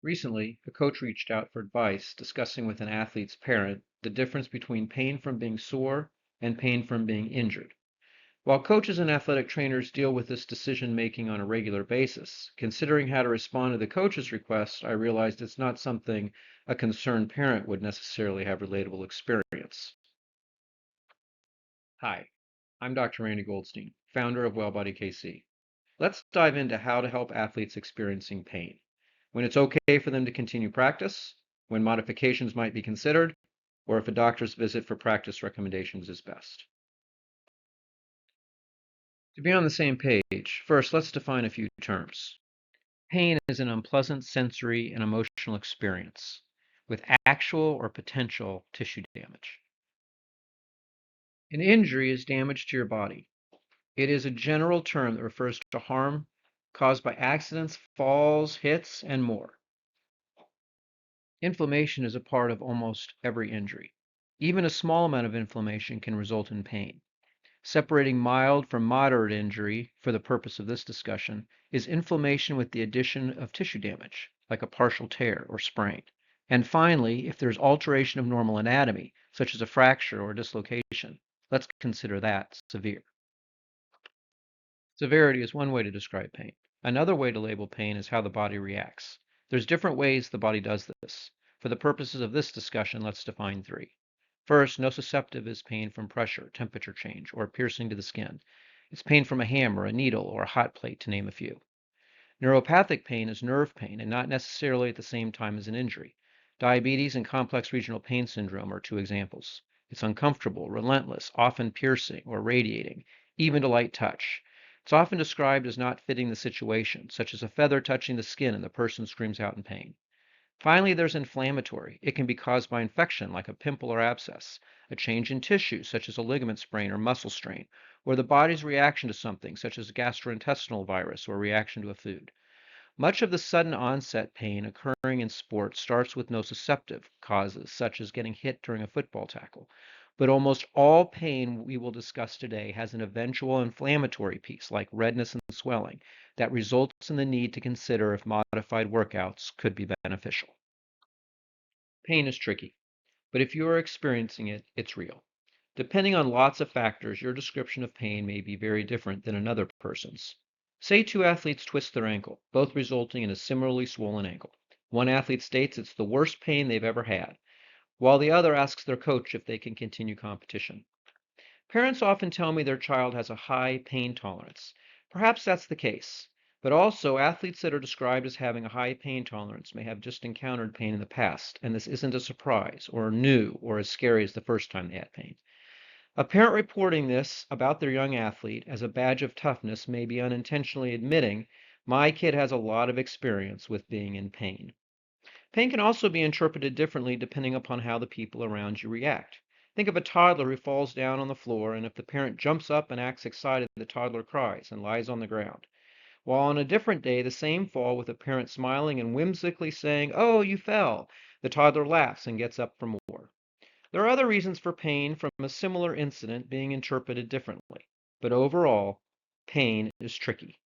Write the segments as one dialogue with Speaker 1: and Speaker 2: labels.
Speaker 1: Recently, a coach reached out for advice discussing with an athlete's parent the difference between pain from being sore and pain from being injured. While coaches and athletic trainers deal with this decision making on a regular basis, considering how to respond to the coach's request, I realized it's not something a concerned parent would necessarily have relatable experience. Hi, I'm Dr. Randy Goldstein, founder of WellBody KC. Let's dive into how to help athletes experiencing pain, when it's okay for them to continue practice, when modifications might be considered, or if a doctor's visit for practice recommendations is best. To be on the same page, first let's define a few terms. Pain is an unpleasant sensory and emotional experience with actual or potential tissue damage. An injury is damage to your body. It is a general term that refers to harm caused by accidents, falls, hits, and more. Inflammation is a part of almost every injury. Even a small amount of inflammation can result in pain. Separating mild from moderate injury, for the purpose of this discussion, is inflammation with the addition of tissue damage, like a partial tear or sprain. And finally, if there's alteration of normal anatomy, such as a fracture or dislocation, let's consider that severe. Severity is one way to describe pain. Another way to label pain is how the body reacts. There's different ways the body does this. For the purposes of this discussion, let's define three. First, nociceptive is pain from pressure, temperature change, or piercing to the skin. It's pain from a hammer, a needle, or a hot plate, to name a few. Neuropathic pain is nerve pain and not necessarily at the same time as an injury. Diabetes and complex regional pain syndrome are two examples. It's uncomfortable, relentless, often piercing or radiating, even to light touch. It's often described as not fitting the situation, such as a feather touching the skin and the person screams out in pain. Finally, there's inflammatory. It can be caused by infection, like a pimple or abscess, a change in tissue, such as a ligament sprain or muscle strain, or the body's reaction to something, such as a gastrointestinal virus or reaction to a food. Much of the sudden onset pain occurring in sports starts with nociceptive causes, such as getting hit during a football tackle. But almost all pain we will discuss today has an eventual inflammatory piece, like redness and swelling, that results in the need to consider if modified workouts could be beneficial. Pain is tricky, but if you are experiencing it, it's real. Depending on lots of factors, your description of pain may be very different than another person's. Say two athletes twist their ankle, both resulting in a similarly swollen ankle. One athlete states it's the worst pain they've ever had, while the other asks their coach if they can continue competition. Parents often tell me their child has a high pain tolerance. Perhaps that's the case, but also athletes that are described as having a high pain tolerance may have just encountered pain in the past, and this isn't a surprise or new or as scary as the first time they had pain. A parent reporting this about their young athlete as a badge of toughness may be unintentionally admitting, my kid has a lot of experience with being in pain. Pain can also be interpreted differently depending upon how the people around you react. Think of a toddler who falls down on the floor, and if the parent jumps up and acts excited, the toddler cries and lies on the ground. While on a different day, the same fall with a parent smiling and whimsically saying, "Oh, you fell," the toddler laughs and gets up for more. There are other reasons for pain from a similar incident being interpreted differently, but overall, pain is tricky.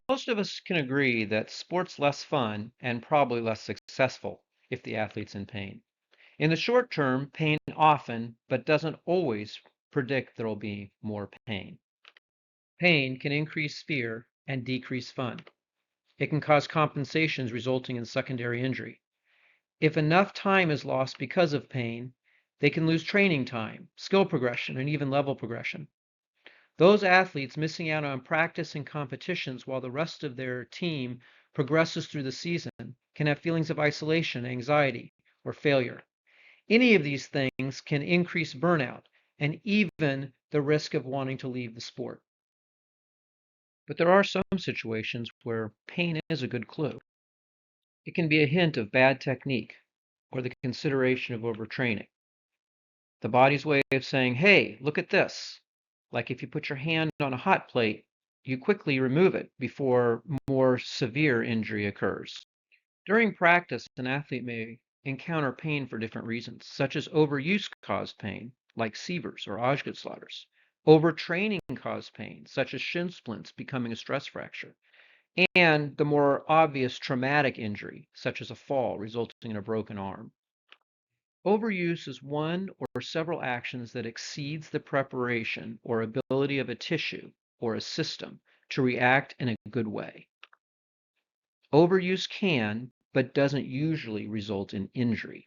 Speaker 1: Most of us can agree that sport's less fun and probably less successful if the athlete's in pain. In the short term, pain often, but doesn't always, predict there'll be more pain. Pain can increase fear and decrease fun. It can cause compensations resulting in secondary injury. If enough time is lost because of pain, they can lose training time, skill progression, and even level progression. Those athletes missing out on practice and competitions while the rest of their team progresses through the season can have feelings of isolation, anxiety, or failure. Any of these things can increase burnout and even the risk of wanting to leave the sport. But there are some situations where pain is a good clue. It can be a hint of bad technique or the consideration of overtraining. The body's way of saying, hey, look at this. Like if you put your hand on a hot plate, you quickly remove it before more severe injury occurs. During practice, an athlete may encounter pain for different reasons, such as overuse caused pain, like Sievers or Osgood-Schlatters. Overtraining caused pain, such as shin splints becoming a stress fracture. and the more obvious traumatic injury, such as a fall resulting in a broken arm. Overuse is one or several actions that exceeds the preparation or ability of a tissue or a system to react in a good way. Overuse can, but doesn't usually result in injury.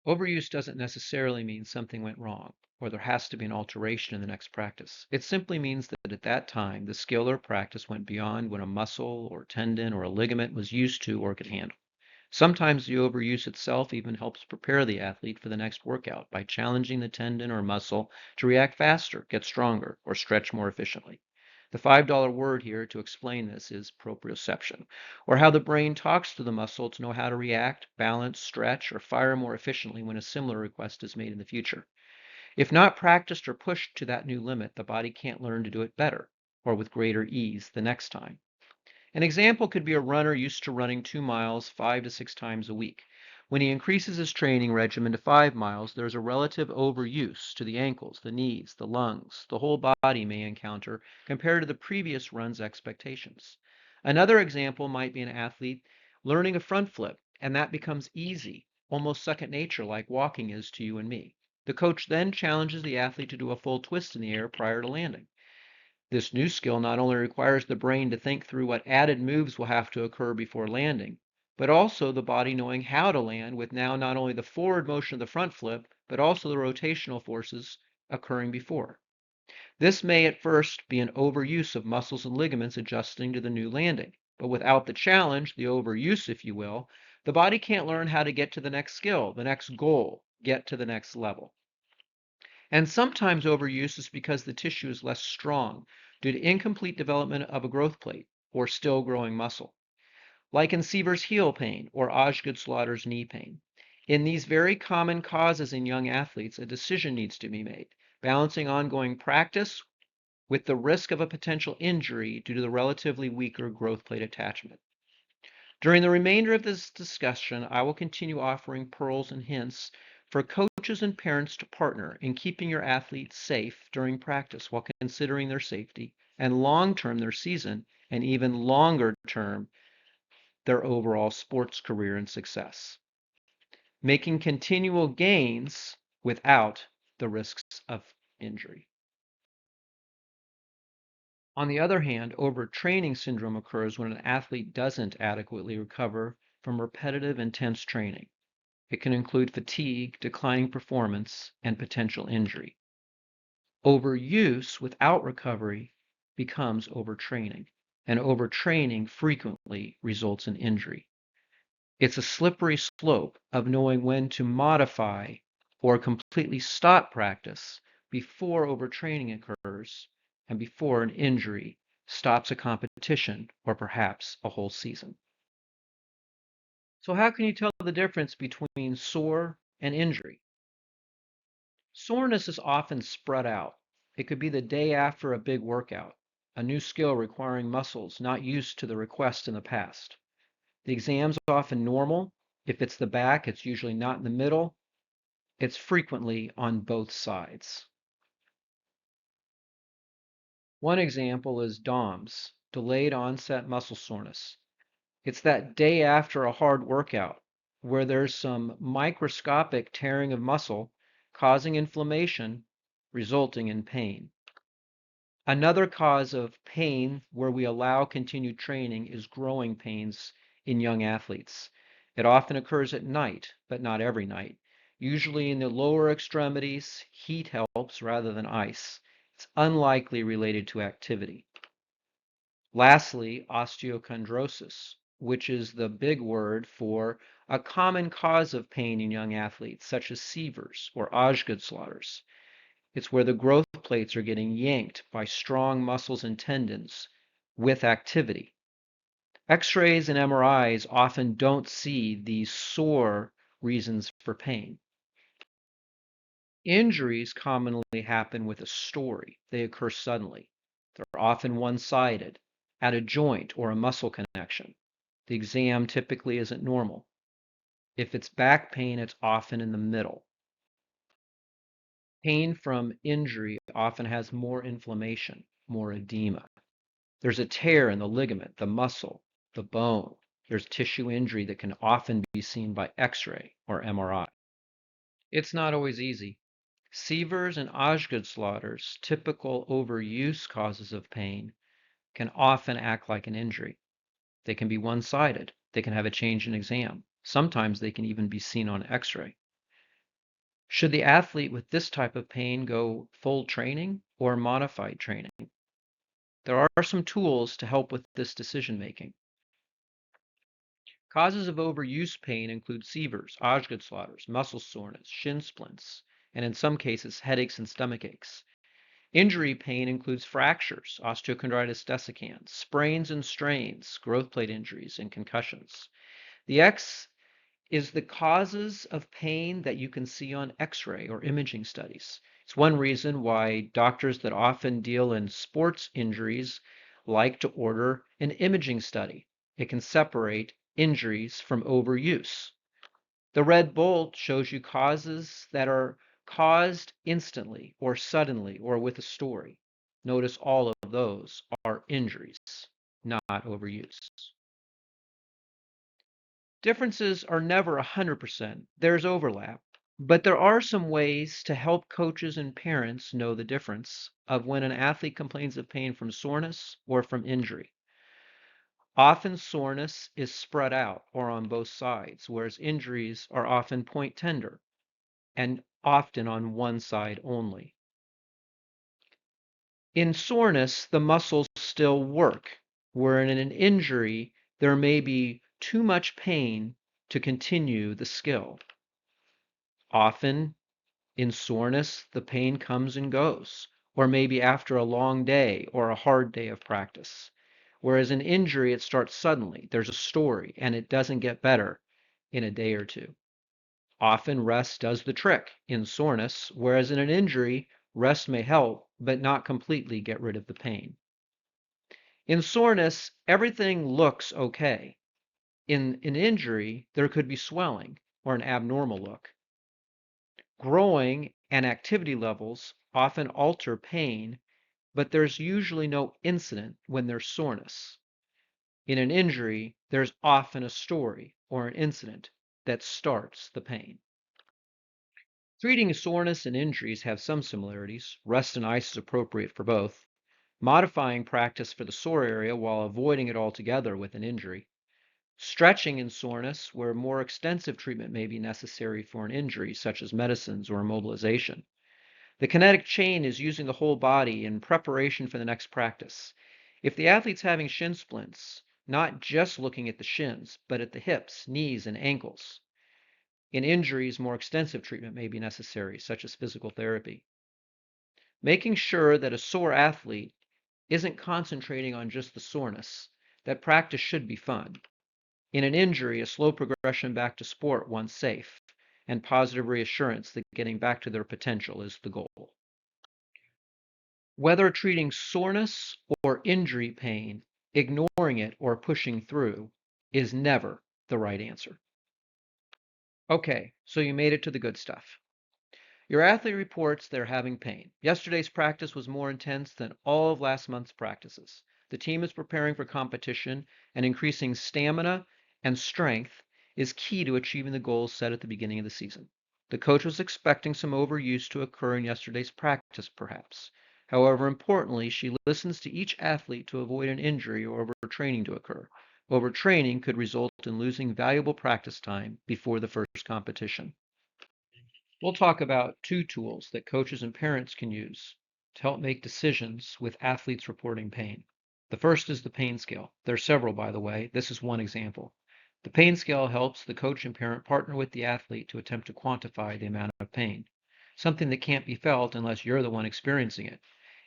Speaker 1: Overuse doesn't necessarily mean something went wrong or there has to be an alteration in the next practice. It simply means that at that time, the skill or practice went beyond what a muscle or tendon or a ligament was used to or could handle. Sometimes the overuse itself even helps prepare the athlete for the next workout by challenging the tendon or muscle to react faster, get stronger, or stretch more efficiently. The $5 word here to explain this is proprioception, or how the brain talks to the muscle to know how to react, balance, stretch, or fire more efficiently when a similar request is made in the future. If not practiced or pushed to that new limit, the body can't learn to do it better or with greater ease the next time. An example could be a runner used to running 2 miles 5 to 6 times a week. When he increases his training regimen to 5 miles, there's a relative overuse to the ankles, the knees, the lungs, the whole body may encounter compared to the previous run's expectations. Another example might be an athlete learning a front flip, and that becomes easy, almost second nature like walking is to you and me. The coach then challenges the athlete to do a full twist in the air prior to landing. This new skill not only requires the brain to think through what added moves will have to occur before landing, but also the body knowing how to land with now not only the forward motion of the front flip, but also the rotational forces occurring before. This may at first be an overuse of muscles and ligaments adjusting to the new landing, but without the challenge, the overuse, if you will, the body can't learn how to get to the next skill, the next goal, get to the next level. And sometimes overuse is because the tissue is less strong due to incomplete development of a growth plate or still growing muscle, like in Seaver's heel pain or Osgood-Schlatters knee pain. In these very common causes in young athletes, a decision needs to be made, balancing ongoing practice with the risk of a potential injury due to the relatively weaker growth plate attachment. During the remainder of this discussion, I will continue offering pearls and hints for coaches and parents to partner in keeping your athletes safe during practice while considering their safety and long-term their season and even longer term their overall sports career and success, making continual gains without the risks of injury. On the other hand, overtraining syndrome occurs when an athlete doesn't adequately recover from repetitive, intense training. It can include fatigue, declining performance, and potential injury. Overuse without recovery becomes overtraining, and overtraining frequently results in injury. It's a slippery slope of knowing when to modify or completely stop practice before overtraining occurs and before an injury stops a competition or perhaps a whole season. So how can you tell the difference between sore and injury? Soreness is often spread out. It could be the day after a big workout, a new skill requiring muscles not used to the request in the past. The exam's often normal. If it's the back, it's usually not in the middle. It's frequently on both sides. One example is DOMS, delayed onset muscle soreness. It's that day after a hard workout where there's some microscopic tearing of muscle causing inflammation, resulting in pain. Another cause of pain where we allow continued training is growing pains in young athletes. It often occurs at night, but not every night. Usually in the lower extremities, heat helps rather than ice. It's unlikely related to activity. Lastly, osteochondrosis, which is the big word for a common cause of pain in young athletes, such as Seaver's or Osgood-Schlatters. It's where the growth plates are getting yanked by strong muscles and tendons with activity. X-rays and MRIs often don't see these sore reasons for pain. Injuries commonly happen with a story. They occur suddenly. They're often one-sided, at a joint or a muscle connection. The exam typically isn't normal. If it's back pain, it's often in the middle. Pain from injury often has more inflammation, more edema. There's a tear in the ligament, the muscle, the bone. There's tissue injury that can often be seen by X-ray or MRI. It's not always easy. Sievers and Osgood-Schlatters, typical overuse causes of pain, can often act like an injury. They can be one-sided. They can have a change in exam. Sometimes they can even be seen on X-ray. Should the athlete with this type of pain go full training or modified training? There are some tools to help with this decision making. Causes of overuse pain include sievers, Osgood-Schlatters, muscle soreness, shin splints, and in some cases, headaches and stomach aches. Injury pain includes fractures, osteochondritis dissecans, sprains and strains, growth plate injuries, and concussions. The X is the causes of pain that you can see on X-ray or imaging studies. It's one reason why doctors that often deal in sports injuries like to order an imaging study. It can separate injuries from overuse. The red bolt shows you causes that are caused instantly or suddenly or with a story. Notice all of those are injuries, not overuse. Differences are never 100%. There's overlap, but there are some ways to help coaches and parents know the difference of when an athlete complains of pain from soreness or from injury. Often soreness is spread out or on both sides, whereas injuries are often point tender and often on one side only. In soreness, the muscles still work, where in an injury, there may be too much pain to continue the skill. Often in soreness, the pain comes and goes, or maybe after a long day or a hard day of practice. Whereas in injury, it starts suddenly. There's a story, and it doesn't get better in a day or two. Often rest does the trick in soreness, whereas in an injury, rest may help, but not completely get rid of the pain. In soreness, everything looks okay. In an injury, there could be swelling or an abnormal look. Growing and activity levels often alter pain, but there's usually no incident when there's soreness. In an injury, there's often a story or an incident that starts the pain. Treating soreness and injuries have some similarities. Rest and ice is appropriate for both. Modifying practice for the sore area while avoiding it altogether with an injury. Stretching in soreness where more extensive treatment may be necessary for an injury, such as medicines or immobilization. The kinetic chain is using the whole body in preparation for the next practice. If the athlete's having shin splints, not just looking at the shins, but at the hips, knees, and ankles. In injuries, more extensive treatment may be necessary, such as physical therapy. Making sure that a sore athlete isn't concentrating on just the soreness, that practice should be fun. In an injury, a slow progression back to sport once safe, and positive reassurance that getting back to their potential is the goal. Whether treating soreness or injury pain, ignoring it or pushing through is never the right answer. Okay, so you made it to the good stuff. Your athlete reports they're having pain. Yesterday's practice was more intense than all of last month's practices. The team is preparing for competition, and increasing stamina and strength is key to achieving the goals set at the beginning of the season. The coach was expecting some overuse to occur in yesterday's practice, perhaps. However, importantly, she listens to each athlete to avoid an injury or overtraining to occur. Overtraining could result in losing valuable practice time before the first competition. We'll talk about two tools that coaches and parents can use to help make decisions with athletes reporting pain. The first is the pain scale. There are several, by the way. This is one example. The pain scale helps the coach and parent partner with the athlete to attempt to quantify the amount of pain, something that can't be felt unless you're the one experiencing it.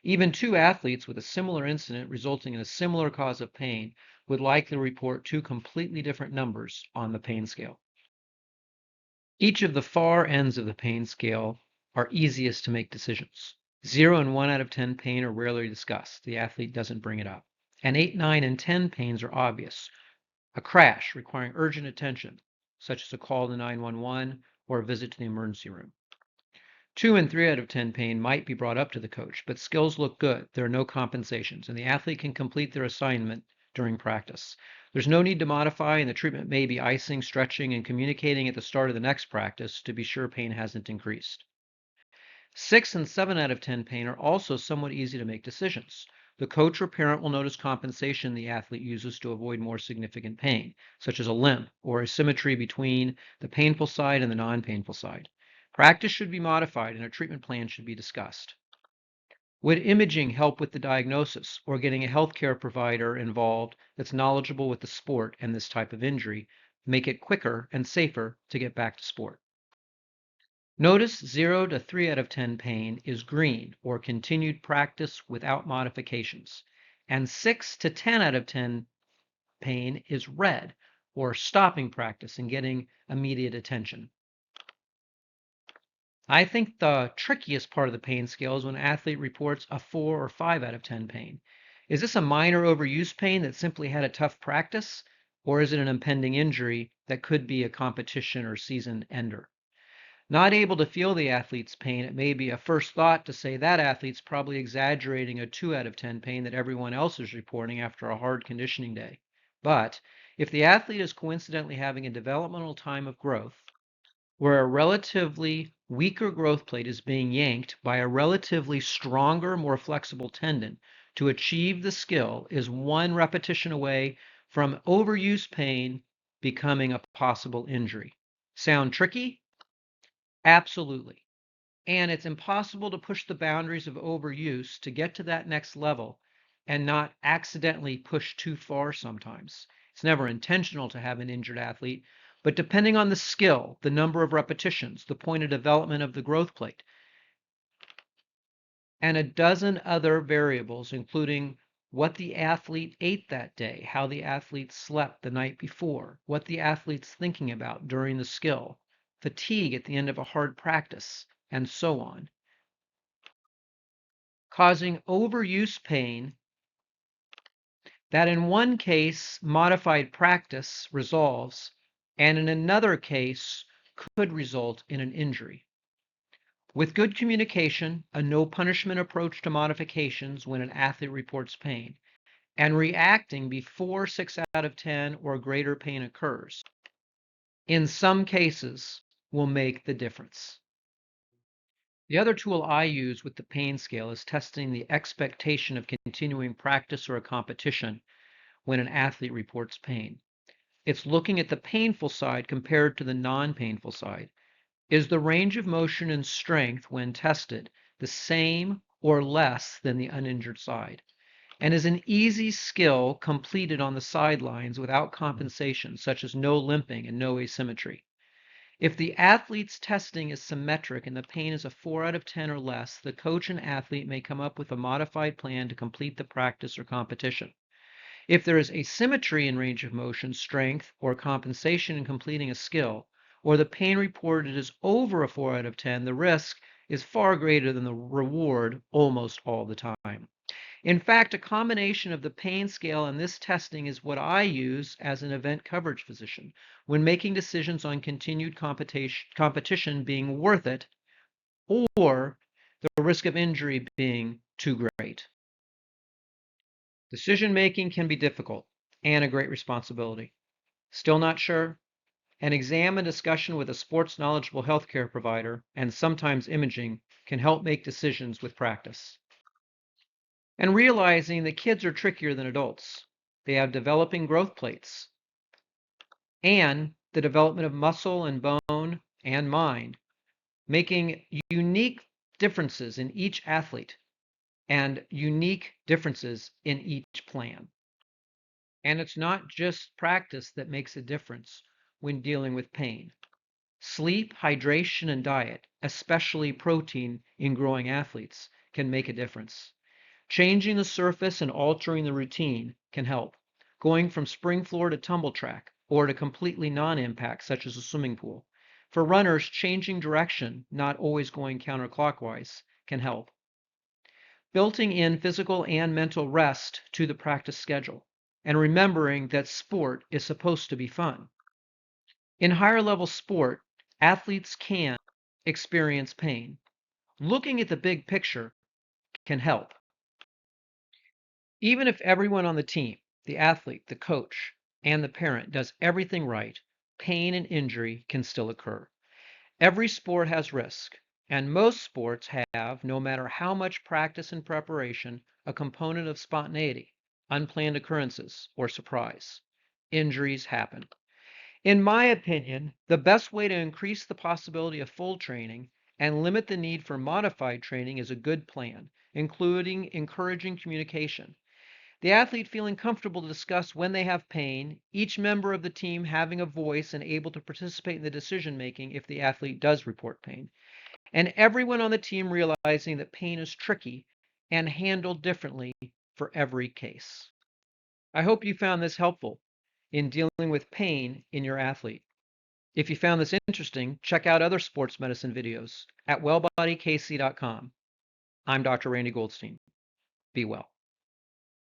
Speaker 1: Even two athletes with a similar incident resulting in a similar cause of pain would likely report two completely different numbers on the pain scale. Each of the far ends of the pain scale are easiest to make decisions. 0 and 1 out of 10 pain are rarely discussed. The athlete doesn't bring it up. And 8, 9, and 10 pains are obvious. A crash requiring urgent attention, such as a call to 911 or a visit to the emergency room. 2 and 3 out of 10 pain might be brought up to the coach, but skills look good. There are no compensations, and the athlete can complete their assignment during practice. There's no need to modify, and the treatment may be icing, stretching, and communicating at the start of the next practice to be sure pain hasn't increased. 6 and 7 out of 10 pain are also somewhat easy to make decisions. The coach or parent will notice compensation the athlete uses to avoid more significant pain, such as a limp or asymmetry between the painful side and the non-painful side. Practice should be modified and a treatment plan should be discussed. Would imaging help with the diagnosis or getting a healthcare provider involved that's knowledgeable with the sport and this type of injury make it quicker and safer to get back to sport? Notice 0 to 3 out of 10 pain is green or continued practice without modifications, and 6 to 10 out of 10 pain is red or stopping practice and getting immediate attention. I think the trickiest part of the pain scale is when an athlete reports a 4 or 5 out of 10 pain. Is this a minor overuse pain that simply had a tough practice, or is it an impending injury that could be a competition or season ender? Not able to feel the athlete's pain, it may be a first thought to say that athlete's probably exaggerating a 2 out of 10 pain that everyone else is reporting after a hard conditioning day. But if the athlete is coincidentally having a developmental time of growth, where a relatively weaker growth plate is being yanked by a relatively stronger, more flexible tendon to achieve the skill, is one repetition away from overuse pain becoming a possible injury. Sound tricky? Absolutely. And it's impossible to push the boundaries of overuse to get to that next level and not accidentally push too far sometimes. It's never intentional to have an injured athlete, but depending on the skill, the number of repetitions, the point of development of the growth plate, and a dozen other variables, including what the athlete ate that day, how the athlete slept the night before, what the athlete's thinking about during the skill, fatigue at the end of a hard practice, and so on, causing overuse pain that in one case modified practice resolves, and in another case could result in an injury. With good communication, a no punishment approach to modifications when an athlete reports pain, and reacting before 6 out of 10 or greater pain occurs, in some cases will make the difference. The other tool I use with the pain scale is testing the expectation of continuing practice or a competition when an athlete reports pain. It's looking at the painful side compared to the non-painful side. Is the range of motion and strength when tested the same or less than the uninjured side? And is an easy skill completed on the sidelines without compensation, such as no limping and no asymmetry? If the athlete's testing is symmetric and the pain is a 4 out of 10 or less, the coach and athlete may come up with a modified plan to complete the practice or competition. If there is asymmetry in range of motion, strength, or compensation in completing a skill, or the pain reported is over a 4 out of 10, the risk is far greater than the reward almost all the time. In fact, a combination of the pain scale and this testing is what I use as an event coverage physician when making decisions on continued competition being worth it or the risk of injury being too great. Decision making can be difficult and a great responsibility. Still not sure? An exam and discussion with a sports knowledgeable healthcare provider and sometimes imaging can help make decisions with practice. And realizing that kids are trickier than adults. They have developing growth plates and the development of muscle and bone and mind, making unique differences in each athlete and unique differences in each plan. And it's not just practice that makes a difference when dealing with pain. Sleep, hydration, and diet, especially protein in growing athletes, can make a difference. Changing the surface and altering the routine can help. Going from spring floor to tumble track or to completely non-impact, such as a swimming pool. For runners, changing direction, not always going counterclockwise, can help. Building in physical and mental rest to the practice schedule, and remembering that sport is supposed to be fun. In higher level sport, athletes can experience pain, Looking at the big picture can help. Even if everyone on the team, the athlete, the coach, and the parent does everything right, pain and injury can still occur. Every sport has risk, and most sports have, no matter how much practice and preparation, a component of spontaneity, unplanned occurrences, or surprise. Injuries happen. In my opinion, the best way to increase the possibility of full training and limit the need for modified training is a good plan, including encouraging communication. The athlete feeling comfortable to discuss when they have pain, each member of the team having a voice and able to participate in the decision making if the athlete does report pain, and everyone on the team realizing that pain is tricky and handled differently for every case. I hope you found this helpful in dealing with pain in your athlete. If you found this interesting, check out other sports medicine videos at wellbodykc.com. I'm Dr. Randy Goldstein. Be well.